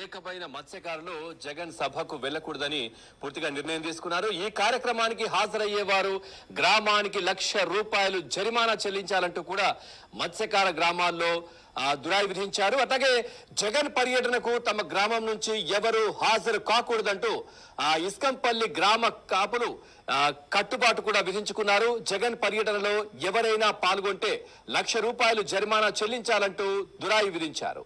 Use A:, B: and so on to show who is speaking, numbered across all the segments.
A: అనేకమైన మత్స్యకారులు జగన్ సభకు వెళ్లకూడదని పూర్తిగా నిర్ణయం తీసుకున్నారు. ఈ కార్యక్రమానికి హాజరయ్యేవారు గ్రామానికి ₹1,00,000 జరిమానా చెల్లించాలంటూ కూడా మత్స్యకార గ్రామాల్లో దురాయి విధించారు. అట్లాగే జగన్ పర్యటనకు తమ గ్రామం నుంచి ఎవరు హాజరు కాకూడదంటూ ఇస్కంపల్లి గ్రామ కాపులు కట్టుబాటు కూడా విధించుకున్నారు. జగన్ పర్యటనలో ఎవరైనా పాల్గొంటే ₹1,00,000 జరిమానా చెల్లించాలంటూ దురాయి విధించారు.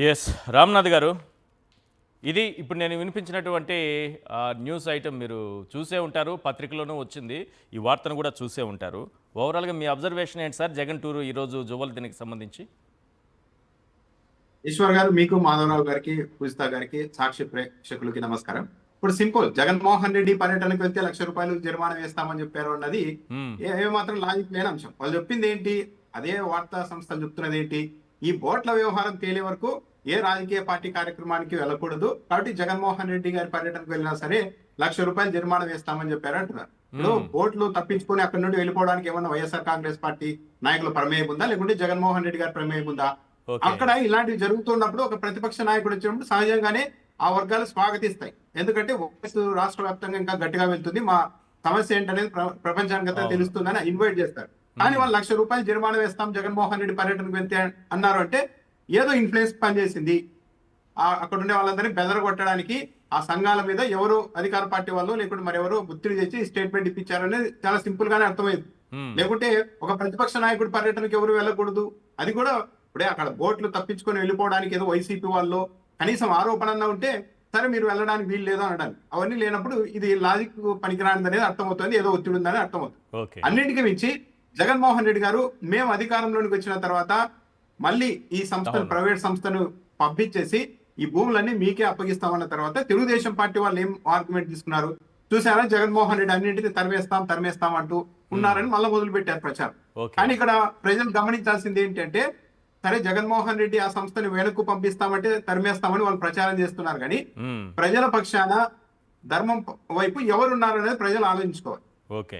B: ఎస్ రామ్నాథ్ గారు, ఇది ఇప్పుడు నేను వినిపించినటువంటి న్యూస్ ఐటమ్ మీరు చూసే ఉంటారు, పత్రికలోనూ వచ్చింది, ఈ వార్తను కూడా చూసే ఉంటారు. ఓవరాల్గా మీ అబ్జర్వేషన్ ఏంటి సార్ జగన్ టూరు ఈరోజు జువ్వల దీనికి సంబంధించి?
C: ఈశ్వర్ గారు, మీకు మాధవరావు గారికి, పూజిత గారికి, సాక్షి ప్రేక్షకులకి నమస్కారం. ఇప్పుడు సింపుల్, జగన్మోహన్ రెడ్డి పర్యటనకు వెళ్తే ₹1,00,000 జరిమానా వేస్తామని చెప్పారు అన్నది ఏమాత్రం లాజిక్ లేని అంశం. వాళ్ళు చెప్పింది ఏంటి, అదే వార్తా సంస్థలు చెప్తున్నది ఏంటి, ఈ బోట్ల వ్యవహారం తేలే వరకు ఏ రాజకీయ పార్టీ కార్యక్రమానికి వెళ్ళకూడదు, కాబట్టి జగన్మోహన్ రెడ్డి గారి పర్యటనకు వెళ్ళినా సరే ₹1,00,000 జరిమానా వేస్తామని చెప్పారు అంటున్నారు. ఇప్పుడు బోట్లు తప్పించుకొని అక్కడి నుండి వెళ్ళిపోవడానికి ఏమన్నా వైఎస్ఆర్ కాంగ్రెస్ పార్టీ నాయకుల ప్రమేయం ఉందా, లేకుంటే జగన్మోహన్ రెడ్డి గారి ప్రమేయం ఉందా? అక్కడ ఇలాంటివి జరుగుతున్నప్పుడు ఒక ప్రతిపక్ష నాయకుడు వచ్చినప్పుడు సహజంగానే ఆ వర్గాలు స్వాగతిస్తాయి. ఎందుకంటే రాష్ట్ర వ్యాప్తంగా ఇంకా గట్టిగా వెళ్తుంది, మా సమస్య ఏంటనేది ప్రపంచానికంతా తెలుస్తుందని ఇన్వైట్ చేస్తారు. కానీ వాళ్ళు ₹1,00,000 జరిమానా వేస్తాం జగన్మోహన్ రెడ్డి పర్యటనకు వెళ్తే అన్నారు అంటే ఏదో ఇన్ఫ్లుయెన్స్ పనిచేసింది. అక్కడ ఉండే వాళ్ళందరినీ బెదరగొట్టడానికి ఆ సంఘాల మీద ఎవరు అధికార పార్టీ వాళ్ళు లేకుంటే మరెవరో ఒత్తిడి చేసి స్టేట్మెంట్ ఇప్పించారనేది చాలా సింపుల్ గానే అర్థమైంది. లేకుంటే ఒక ప్రతిపక్ష నాయకుడి పర్యటనకు ఎవరు వెళ్ళకూడదు, అది కూడా ఇప్పుడే అక్కడ బోట్లు తప్పించుకొని వెళ్ళిపోవడానికి ఏదో వైసీపీ వాళ్ళు కనీసం ఆరోపణ ఉంటే సరే మీరు వెళ్ళడానికి వీలు లేదు అనడానికి, అవన్నీ లేనప్పుడు ఇది లాజిక్ పనికిరానిది అనేది అర్థమవుతుంది, ఏదో ఒత్తిడి ఉందని అర్థమవుతుంది. అన్నింటికి మించి జగన్మోహన్ రెడ్డి గారు మేము అధికారంలోనికి వచ్చిన తర్వాత మళ్ళీ ఈ సంస్థను, ప్రైవేట్ సంస్థను పంపించేసి ఈ భూములన్నీ మీకే అప్పగిస్తామన్న తర్వాత తెలుగుదేశం పార్టీ వాళ్ళు ఏం ఆర్గ్యుమెంట్ తీసుకున్నారు చూసారా, జగన్మోహన్ రెడ్డి అన్నింటినీ తరిమేస్తాం అంటూ ఉన్నారని మళ్ళీ మొదలు పెట్టారు ప్రచారం. కానీ ఇక్కడ ప్రజలు గమనించాల్సింది ఏంటంటే, సరే జగన్మోహన్ రెడ్డి ఆ సంస్థని వెనక్కు పంపిస్తామంటే తరిమేస్తామని వాళ్ళు ప్రచారం చేస్తున్నారు, కానీ ప్రజల పక్షాన ధర్మం వైపు ఎవరున్నారనేది ప్రజలు ఆలోచించుకోవాలి.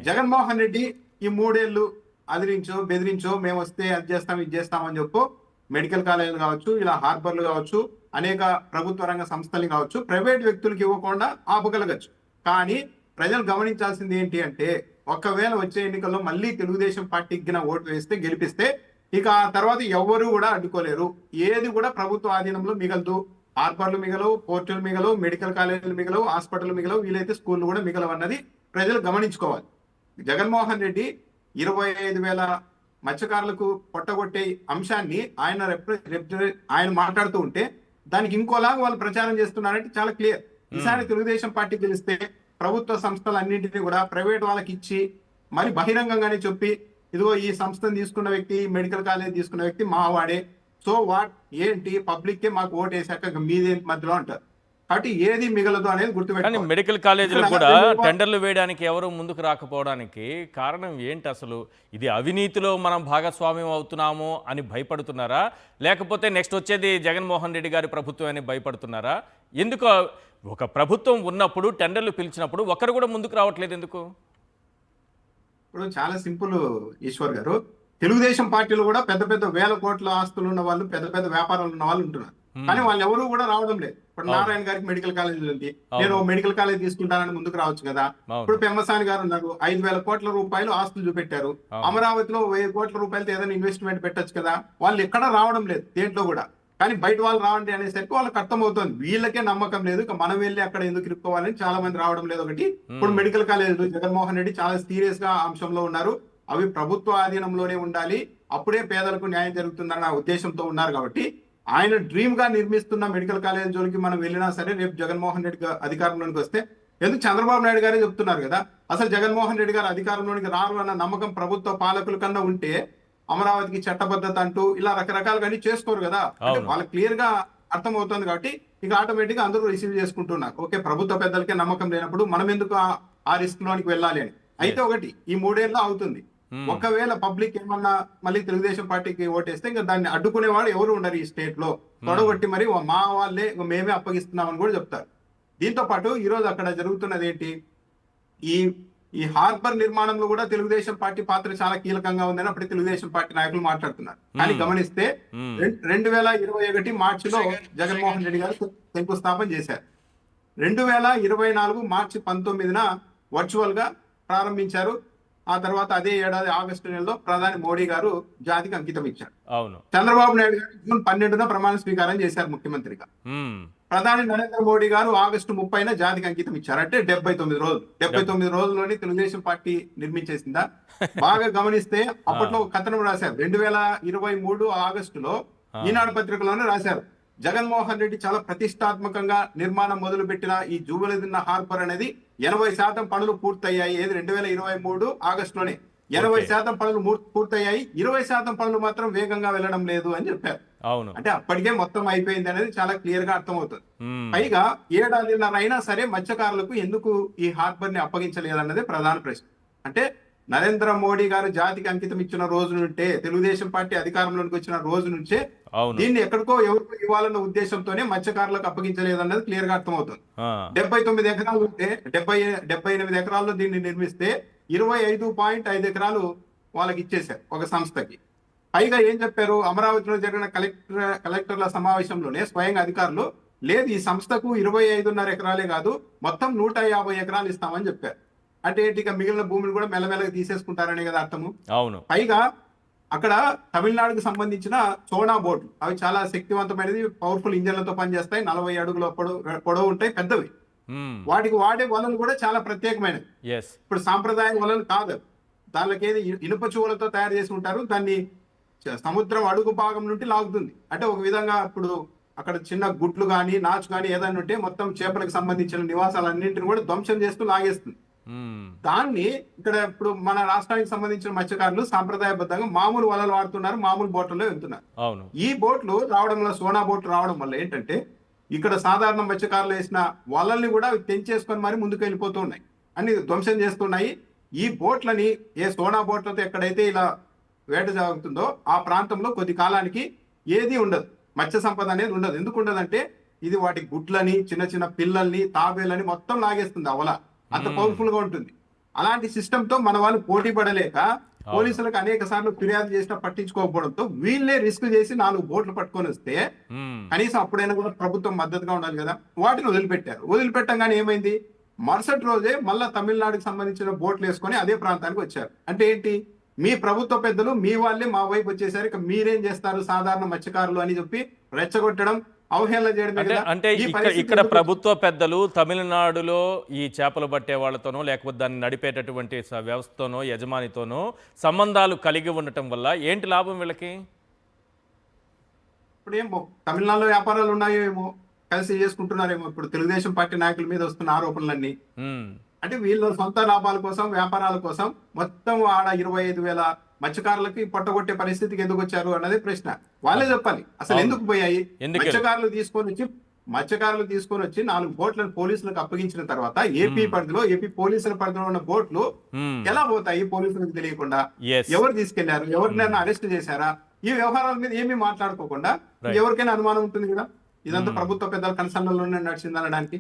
C: జగన్మోహన్ రెడ్డి ఈ 3 ఏళ్లు అదిరించో బెదిరించో మేము వస్తే అది చేస్తాం ఇది చేస్తామని చెప్పు మెడికల్ కాలేజీలు కావచ్చు, ఇలా హార్బర్లు కావచ్చు, అనేక ప్రభుత్వ రంగ సంస్థలు కావచ్చు, ప్రైవేట్ వ్యక్తులకు ఇవ్వకుండా ఆపగలగచ్చు. కానీ ప్రజలు గమనించాల్సింది ఏంటి అంటే, ఒకవేళ వచ్చే ఎన్నికల్లో మళ్ళీ తెలుగుదేశం పార్టీకి ఓటు వేస్తే గెలిపిస్తే ఇక ఆ తర్వాత ఎవ్వరూ కూడా అడ్డుకోలేరు. ఏది కూడా ప్రభుత్వ ఆధీనంలో మిగలదు. హార్బర్లు మిగలవు, పోర్టులు మిగలవు, మెడికల్ కాలేజీలు మిగలవు, హాస్పిటల్ మిగలవు, వీలైతే స్కూళ్ళు కూడా మిగలవు అన్నది ప్రజలు గమనించుకోవాలి. జగన్మోహన్ రెడ్డి 25,000 మత్స్యకారులకు పొట్టగొట్టే అంశాన్ని ఆయన మాట్లాడుతూ ఉంటే దానికి ఇంకోలాగా వాళ్ళు ప్రచారం చేస్తున్నారంటే చాలా క్లియర్. ఈసారి తెలుగుదేశం పార్టీ గెలిస్తే ప్రభుత్వ సంస్థలన్నింటినీ కూడా ప్రైవేట్ వాళ్ళకి ఇచ్చి మరి బహిరంగంగానే చెప్పి, ఇదిగో ఈ సంస్థను తీసుకున్న వ్యక్తి, మెడికల్ కాలేజ్ తీసుకున్న వ్యక్తి మావాడే, సో వాట్ ఏంటి పబ్లిక్ కే మాకు ఓటు వేసాక మీదేంటి మధ్యలో అంటారు. కాబట్టి ఏది మిగలదు అనేది గుర్తుపెట్టుకోవాలి.
B: మెడికల్ కాలేజీలు కూడా టెండర్లు వేయడానికి ఎవరు ముందుకు రాకపోవడానికి కారణం ఏంటి అసలు? ఇది అవినీతిలో మనం భాగస్వామ్యం అవుతున్నాము అని భయపడుతున్నారా, లేకపోతే నెక్స్ట్ వచ్చేది జగన్మోహన్ రెడ్డి గారి ప్రభుత్వం అని భయపడుతున్నారా? ఎందుకు ఒక ప్రభుత్వం ఉన్నప్పుడు టెండర్లు పిలిచినప్పుడు ఒక్కరు కూడా ముందుకు రావట్లేదు ఎందుకు?
C: ఇప్పుడు చాలా సింపుల్ ఈశ్వర్ గారు, తెలుగుదేశం పార్టీలో కూడా పెద్ద పెద్ద వేల కోట్ల ఆస్తులు ఉన్న వాళ్ళు, పెద్ద పెద్ద వ్యాపారాలు ఉన్న వాళ్ళు ఉంటున్నారు, కానీ వాళ్ళు ఎవరు కూడా రావడం లేదు. ఇప్పుడు నారాయణ గారికి మెడికల్ కాలేజ్ ఉంది, నేను మెడికల్ కాలేజ్ తీసుకుంటానని ముందుకు రావచ్చు కదా. ఇప్పుడు పెమ్మసాని గారు ఉన్నారు, ₹5,000 కోట్ల ఆస్తులు చూపెట్టారు. అమరావతిలో ₹1,000 కోట్ల ఏదైనా ఇన్వెస్ట్మెంట్ పెట్టచ్చు కదా. వాళ్ళు ఎక్కడ రావడం లేదు దేంట్లో కూడా, కానీ బయట వాళ్ళు రావండి అనేసరికి వాళ్ళకి అర్థమవుతుంది వీళ్ళకే నమ్మకం లేదు, ఇక మనం వెళ్ళి అక్కడ ఎందుకు ఇరుక్కోవాలని చాలా మంది రావడం లేదు. ఒకటి, ఇప్పుడు మెడికల్ కాలేజ్ జగన్మోహన్ రెడ్డి చాలా సీరియస్ గా అంశంలో ఉన్నారు, అవి ప్రభుత్వ ఆధీనంలోనే ఉండాలి, అప్పుడే పేదలకు న్యాయం జరుగుతుందన్న ఉద్దేశంతో ఉన్నారు. కాబట్టి ఆయన డ్రీమ్ గా నిర్మిస్తున్న మెడికల్ కాలేజ్ జోలికి మనం వెళ్ళినా సరే రేపు జగన్మోహన్ రెడ్డి అధికారంలోనికి వస్తే, ఎందుకు చంద్రబాబు నాయుడు గారే చెప్తున్నారు కదా, అసలు జగన్మోహన్ రెడ్డి గారు అధికారంలోనికి రారు అన్న నమ్మకం ప్రభుత్వ పాలకుల కన్నా ఉంటే అమరావతికి చట్టబద్ధత అంటూ ఇలా రకరకాలుగా అన్ని చేసుకోరు కదా. అంటే వాళ్ళకి క్లియర్ గా అర్థమవుతుంది. కాబట్టి ఇక ఆటోమేటిక్ గా అందరూ రిసీవ్ చేసుకుంటున్నారు. ఓకే, ప్రభుత్వ పెద్దలకే నమ్మకం లేనప్పుడు మనం ఎందుకు ఆ రిస్క్ లోనికి వెళ్ళాలి అని. అయితే ఒకటి, ఈ 3 ఏళ్ళలో అవుతుంది. ఒకవేళ పబ్లిక్ ఏమన్నా మళ్ళీ తెలుగుదేశం పార్టీకి ఓటేస్తే ఇంకా దాన్ని అడ్డుకునేవాడు ఎవరు ఉండరు ఈ స్టేట్ లో. తొడగొట్టి మరి మా వాళ్ళే మేమే అప్పగిస్తున్నామని కూడా చెప్తారు. దీంతో పాటు ఈ రోజు అక్కడ జరుగుతున్నది ఏంటి, ఈ ఈ హార్బర్ నిర్మాణంలో కూడా తెలుగుదేశం పార్టీ పాత్ర చాలా కీలకంగా ఉందని అప్పుడు తెలుగుదేశం పార్టీ నాయకులు మాట్లాడుతున్నారు. కానీ గమనిస్తే 2021 మార్చిలో జగన్మోహన్ రెడ్డి గారు శంకుస్థాపన చేశారు. 2024 మార్చి 19న వర్చువల్ గా ప్రారంభించారు. ఆ తర్వాత అదే ఏడాది ఆగస్టు నెలలో ప్రధాని మోడీ గారు జాతికి అంకితం ఇచ్చారు.
B: అవును.
C: చంద్రబాబు నాయుడు గారు జూన్ 12న ప్రమాణ స్వీకారం చేశారు ముఖ్యమంత్రిగా. ప్రధాని నరేంద్ర మోడీ గారు ఆగస్టు 30న జాతికి అంకితం ఇచ్చారు. అంటే 79 రోజులు. 79 రోజుల్లోని తెలుగుదేశం పార్టీ నిర్మించేసిందా? బాగా గమనిస్తే అప్పట్లో ఒక కథనం రాశారు. 2023 ఆగస్టులో ఈనాడు పత్రికలోనే రాశారు. జగన్మోహన్ రెడ్డి చాలా ప్రతిష్టాత్మకంగా నిర్మాణం మొదలు పెట్టిన ఈ జూబిలీదిన్న హార్బర్ అనేది 80% పనులు పూర్తయ్యాయి. ఏది 2023 ఆగస్టులోనే 80% పనులు పూర్తయ్యాయి, 20% పనులు మాత్రం వేగంగా వెళ్ళడం లేదు అని చెప్పారు.
B: అవును.
C: అంటే అప్పటికే మొత్తం అయిపోయింది అనేది చాలా క్లియర్ గా అర్థమవుతుంది. పైగా ఏడాదిన్నర అయినా సరే మత్స్యకారులకు ఎందుకు ఈ హార్బర్ ని అప్పగించలేదన్నది ప్రధాన ప్రశ్న. అంటే నరేంద్ర మోడీ గారు జాతికి అంకితం ఇచ్చిన రోజు నుంటే, తెలుగుదేశం పార్టీ అధికారంలోకి వచ్చిన రోజు నుంచే దీన్ని ఎక్కడికో ఎవరికో ఇవ్వాలన్న ఉద్దేశంతోనే మత్స్యకారులకు అప్పగించలేదన్నది క్లియర్ గా అర్థమవుతుంది. 79 ఎకరాలు ఉంటే 78 ఎకరాల్లో దీన్ని నిర్మిస్తే 25.5 ఎకరాలు వాళ్ళకి ఇచ్చేశారు ఒక సంస్థకి. పైగా ఏం చెప్పారు, అమరావతిలో జరిగిన కలెక్టర్ల సమావేశంలోనే స్వయంగా అధికారులు లేదు ఈ సంస్థకు 25.5 ఎకరాలే కాదు మొత్తం 150 ఎకరాలు ఇస్తామని చెప్పారు. అంటే ఇక మిగిలిన భూమిని కూడా మెల్లమెల్లగా తీసేసుకుంటారనే కదా అర్థము.
B: అవును.
C: పైగా అక్కడ తమిళనాడుకు సంబంధించిన సోనా బోట్లు అవి చాలా శక్తివంతమైనది, పవర్ఫుల్ ఇంజన్లతో పనిచేస్తాయి, 40 అడుగుల పొడవు ఉంటాయి, పెద్దవి. వాటికి వాడే వలలు కూడా చాలా ప్రత్యేకమైనవి. ఇప్పుడు సాంప్రదాయ వలలు కాదు, దానికి ఏది ఇనుప చువ్వలతో తయారు చేసి ఉంటారు. దాన్ని సముద్రం అడుగు భాగం నుండి లాగుతుంది. అంటే ఒక విధంగా ఇప్పుడు అక్కడ చిన్న గుట్లు కానీ నాచు కానీ ఏదైనా ఉంటే మొత్తం చేపలకు సంబంధించిన నివాసాలన్నింటిని కూడా ధ్వంసం చేస్తూ లాగేస్తుంది. దాన్ని ఇక్కడ ఇప్పుడు మన రాష్ట్రానికి సంబంధించిన మత్స్యకారులు సాంప్రదాయబద్ధంగా మామూలు వలలు వాడుతున్నారు, మామూలు బోట్లలో వెళ్తున్నారు. ఈ బోట్లు రావడం వల్ల, సోనా బోట్లు రావడం వల్ల ఏంటంటే ఇక్కడ సాధారణ మత్స్యకారులు వేసిన వలల్ని కూడా తెంచేసుకొని మరి ముందుకు వెళ్ళిపోతూ ఉన్నాయి, అన్ని ధ్వంసం చేస్తున్నాయి. ఈ బోట్లని ఏ సోనా బోట్లతో ఎక్కడైతే ఇలా వేట జరుగుతుందో ఆ ప్రాంతంలో కొద్ది కాలానికి ఏది ఉండదు, మత్స్య సంపద అనేది ఉండదు. ఎందుకు ఉండదంటే ఇది వాటి గుడ్లని, చిన్న చిన్న పిల్లల్ని, తాబేలని మొత్తం లాగేస్తుంది. అవల అంత పవర్ఫుల్ గా ఉంటుంది. అలాంటి సిస్టమ్ తో మన వాళ్ళు పోటీ పడలేక పోలీసులకు అనేక సార్లు ఫిర్యాదు చేసినా పట్టించుకోకపోవడంతో వీళ్ళే రిస్క్ చేసి 4 బోట్లు పట్టుకొని వస్తే కనీసం అప్పుడైనా కూడా ప్రభుత్వం మద్దతుగా ఉండాలి కదా, వాటిని వదిలిపెట్టారు. వదిలిపెట్టంగానే ఏమైంది, మరుసటి రోజే మళ్ళా తమిళనాడుకి సంబంధించిన బోట్లు వేసుకొని అదే ప్రాంతానికి వచ్చారు. అంటే ఏంటి, మీ ప్రభుత్వ పెద్దలు మీ వాళ్ళే మా వైపు వచ్చేసారు, ఇక మీరేం చేస్తారు సాధారణ మత్స్యకారులు అని చెప్పి రెచ్చగొట్టడం, అవహేళన చేయడం.
B: అంటే ఇక్కడ ప్రభుత్వ పెద్దలు తమిళనాడులో ఈ చేపలు పట్టే వాళ్ళతోనో లేకపోతే దాన్ని నడిపేటటువంటి వ్యవస్థతోనో యజమానితోనో సంబంధాలు కలిగి ఉండటం వల్ల ఏంటి లాభం వీళ్ళకి?
C: ఇప్పుడు ఏమో తమిళనాడులో వ్యాపారాలు ఉన్నాయో ఏమో, కలిసి చేసుకుంటున్నారేమో. ఇప్పుడు తెలుగుదేశం పార్టీ నాయకుల మీద వస్తున్న ఆరోపణలన్నీ అంటే వీళ్ళ సొంత లాభాల కోసం, వ్యాపారాల కోసం మొత్తం ఆడ 25,000 మత్స్యకారులకి పొట్టగొట్టే పరిస్థితికి ఎందుకు వచ్చారు అన్నది ప్రశ్న. వాళ్ళే చెప్పాలి అసలు ఎందుకు పోయాయి. మత్స్యకారులు తీసుకొని వచ్చి 4 బోట్లను పోలీసులకు అప్పగించిన తర్వాత ఏపీ పోలీసుల పరిధిలో ఉన్న బోట్లు ఎలా పోతాయి పోలీసులకు తెలియకుండా? ఎవరు తీసుకెళ్లారు, ఎవరినైనా అరెస్ట్ చేశారా? ఈ వ్యవహారాల మీద ఏమీ మాట్లాడుకోకుండా ఎవరికైనా అనుమానం ఉంటుంది కదా, ఇదంతా ప్రభుత్వ పెద్దల కన్సర్న్లోనే నడిచిందనడానికి.